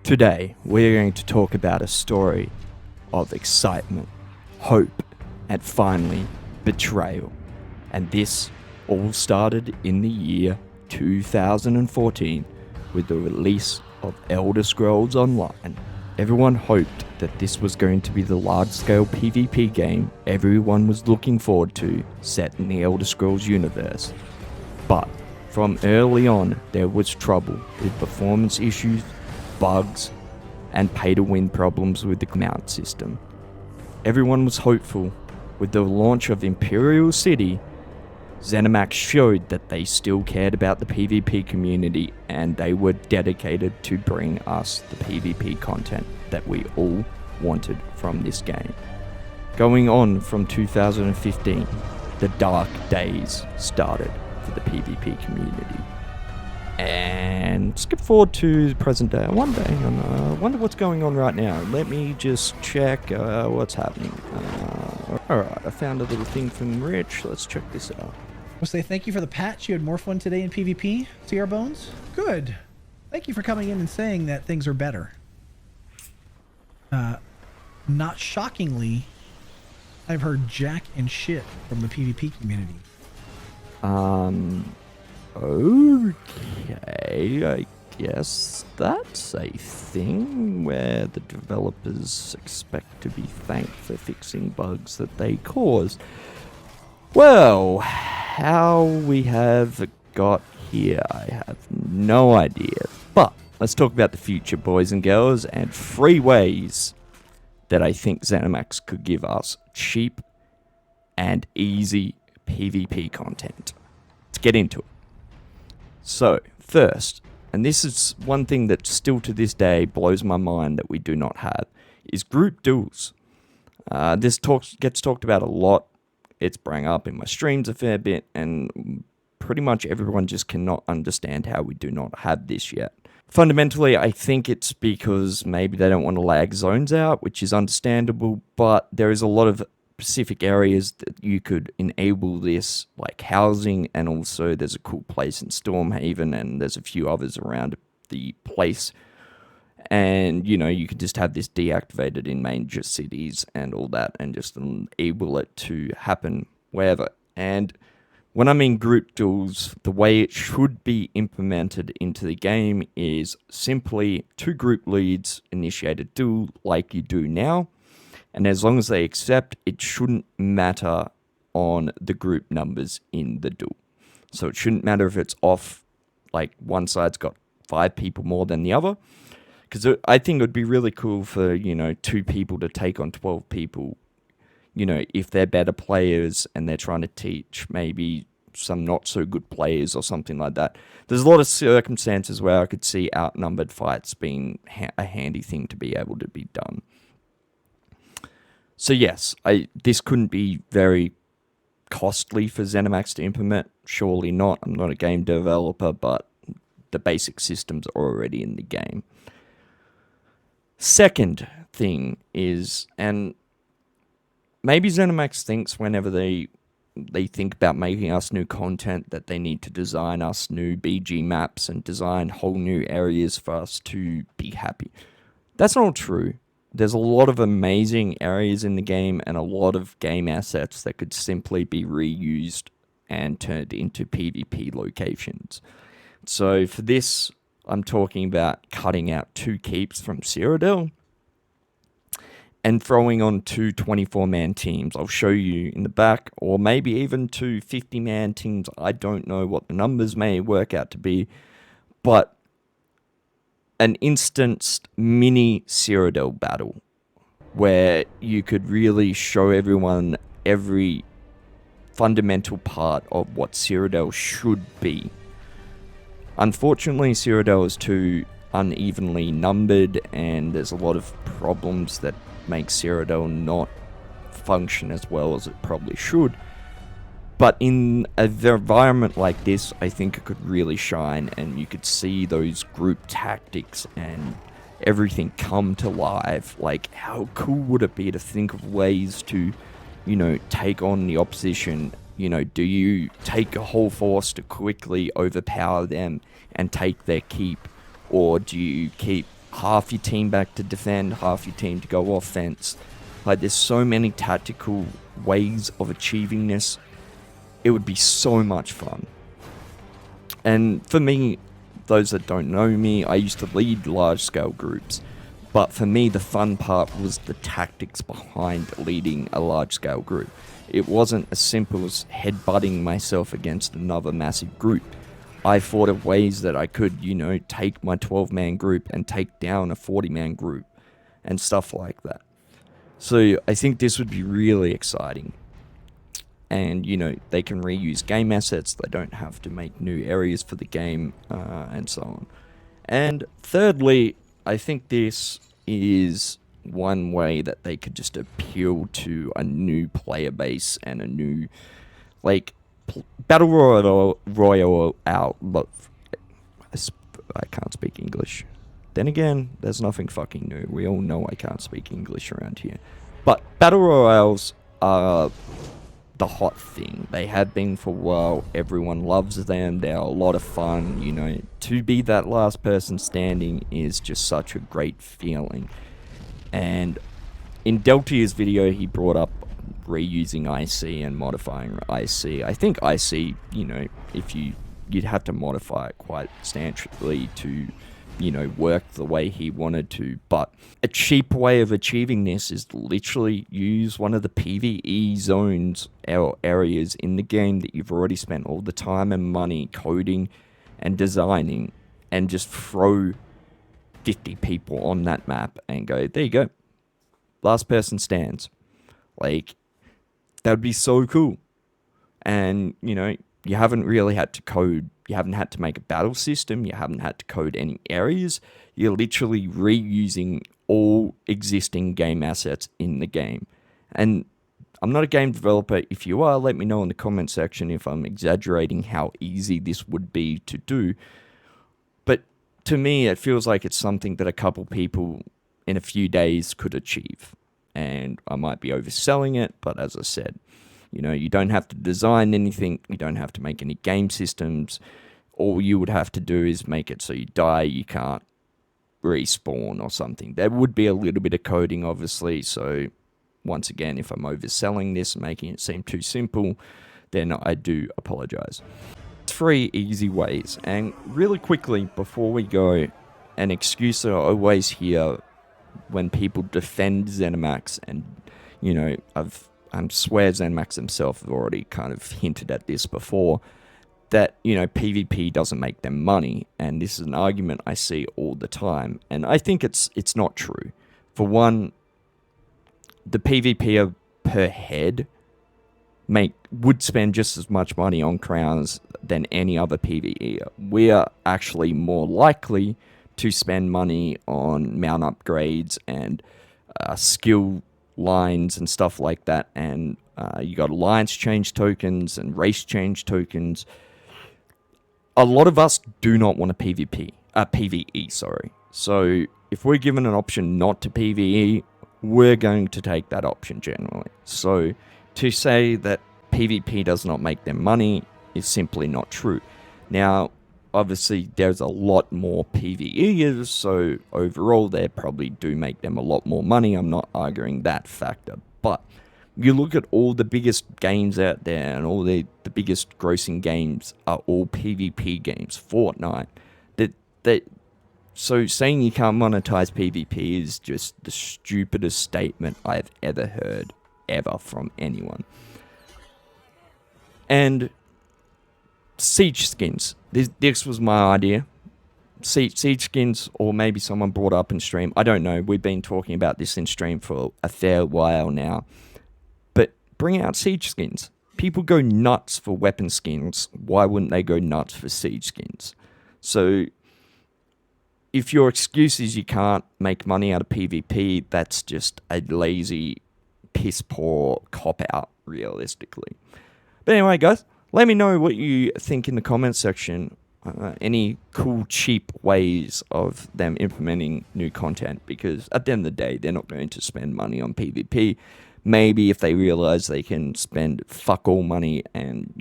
Today, we're going to talk about a story of excitement, hope, and finally, betrayal. And this all started in the year 2014 with the release of Elder Scrolls Online. Everyone hoped that this was going to be the large-scale PvP game everyone was looking forward to, set in the Elder Scrolls universe. But from early on, there was trouble with performance issues, bugs, and pay-to-win problems with the mount system. Everyone was hopeful. With the launch of Imperial City, ZeniMax showed that they still cared about the PvP community and they were dedicated to bring us the PvP content that we all wanted from this game. Going on from 2015, the dark days started for the PvP community. And skip forward to the present day. I wonder what's going on right now. Let me just check what's happening. Alright, I found a little thing from Rich. Let's check this out. We'll say thank you for the patch. You had more fun today in PvP, CR Bones. Good. Thank you for coming in and saying that things are better. Not shockingly, I've heard jack and shit from the PvP community. Okay, I guess that's a thing where the developers expect to be thanked for fixing bugs that they caused. Well, how we have got here, I have no idea. But let's talk about the future, boys and girls, and 3 ways that I think ZeniMax could give us cheap and easy PvP content. Let's get into it. So, first, and this is one thing that still to this day blows my mind that we do not have, is group duels. This gets talked about a lot. It's brought up in my streams a fair bit, and pretty much everyone just cannot understand how we do not have this yet. Fundamentally, I think it's because maybe they don't want to lag zones out, which is understandable, but there is a lot of specific areas that you could enable this, like housing, and also there's a cool place in Stormhaven, and there's a few others around the place. And, you know, you could just have this deactivated in major cities and all that, and just enable it to happen wherever. And when I mean group duels, the way it should be implemented into the game is simply 2 group leads initiate a duel like you do now. And as long as they accept, it shouldn't matter on the group numbers in the duel. So it shouldn't matter if it's off, like one side's got 5 people more than the other. Because I think it would be really cool for, 2 people to take on 12 people. If they're better players and they're trying to teach maybe some not so good players or something like that. There's a lot of circumstances where I could see outnumbered fights being a handy thing to be able to be done. So yes, this couldn't be very costly for ZeniMax to implement. Surely not. I'm not a game developer, but the basic systems are already in the game. Second thing is, and maybe ZeniMax thinks whenever they think about making us new content that they need to design us new BG maps and design whole new areas for us to be happy. That's not true. There's a lot of amazing areas in the game and a lot of game assets that could simply be reused and turned into PvP locations. So for this, I'm talking about cutting out 2 keeps from Cyrodiil and throwing on 2 24-man teams. I'll show you in the back, or maybe even 2 50-man teams. I don't know what the numbers may work out to be, but an instanced mini Cyrodiil battle where you could really show everyone every fundamental part of what Cyrodiil should be. Unfortunately, Cyrodiil is too unevenly numbered, and there's a lot of problems that make Cyrodiil not function as well as it probably should. But in an environment like this, I think it could really shine, and you could see those group tactics and everything come to life. Like, how cool would it be to think of ways to, take on the opposition? Do you take a whole force to quickly overpower them and take their keep? Or do you keep half your team back to defend, half your team to go offense. Like, there's so many tactical ways of achieving this. It would be so much fun. And for me, those that don't know me, I used to lead large-scale groups. But for me, the fun part was the tactics behind leading a large-scale group. It wasn't as simple as headbutting myself against another massive group. I thought of ways that I could, take my 12-man group and take down a 40-man group and stuff like that. So I think this would be really exciting. And, they can reuse game assets. They don't have to make new areas for the game, and so on. And thirdly, I think this is one way that they could just appeal to a new player base and a new, Battle Royale out. I can't speak English. Then again, there's nothing fucking new. We all know I can't speak English around here. But Battle Royales are the hot thing. They have been for a while. Everyone loves them. They're a lot of fun. To be that last person standing is just such a great feeling. And in Deltia's video, he brought up reusing IC and modifying IC. I think IC, if you'd have to modify it quite substantially to, work the way he wanted to. But a cheap way of achieving this is literally use one of the PvE zones or areas in the game that you've already spent all the time and money coding and designing, and just throw 50 people on that map and go, there you go. Last person stands. That would be so cool. And, you haven't really had to code. You haven't had to make a battle system. You haven't had to code any areas. You're literally reusing all existing game assets in the game. And I'm not a game developer. If you are, let me know in the comment section if I'm exaggerating how easy this would be to do. But to me, it feels like it's something that a couple people in a few days could achieve. And I might be overselling it, but as I said, you don't have to design anything. You don't have to make any game systems. All you would have to do is make it so you die, you can't respawn or something. There would be a little bit of coding, obviously. So once again, if I'm overselling this and making it seem too simple, then I do apologize. 3 easy ways. And really quickly, before we go, an excuse that I always hear when people defend ZeniMax, and, I swear ZeniMax himself have already kind of hinted at this before, that, PvP doesn't make them money. And this is an argument I see all the time. And I think it's not true. For one, the PvPer per head would spend just as much money on crowns than any other PvEer. We are actually more likely to spend money on mount upgrades and skill lines and stuff like that. And you got alliance change tokens and race change tokens. A lot of us do not want a PvE, sorry. So if we're given an option not to PvE, we're going to take that option generally. So to say that PvP does not make them money is simply not true. Now, obviously, there's a lot more PvEers, so overall, they probably do make them a lot more money. I'm not arguing that factor. But you look at all the biggest games out there, and all the biggest grossing games are all PvP games. Fortnite. So saying you can't monetize PvP is just the stupidest statement I've ever heard, ever, from anyone. And siege skins. This was my idea. Siege skins, or maybe someone brought up in stream. I don't know. We've been talking about this in stream for a fair while now. But bring out siege skins. People go nuts for weapon skins. Why wouldn't they go nuts for siege skins? So if your excuse is you can't make money out of PvP, that's just a lazy, piss poor cop-out, realistically. But anyway, guys, let me know what you think in the comments section. Any cool, cheap ways of them implementing new content, because at the end of the day, they're not going to spend money on PvP. Maybe if they realize they can spend fuck all money and,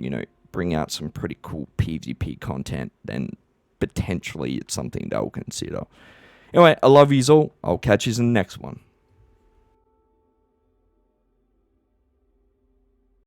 bring out some pretty cool PvP content, then potentially it's something they'll consider. Anyway, I love yous all. I'll catch yous in the next one.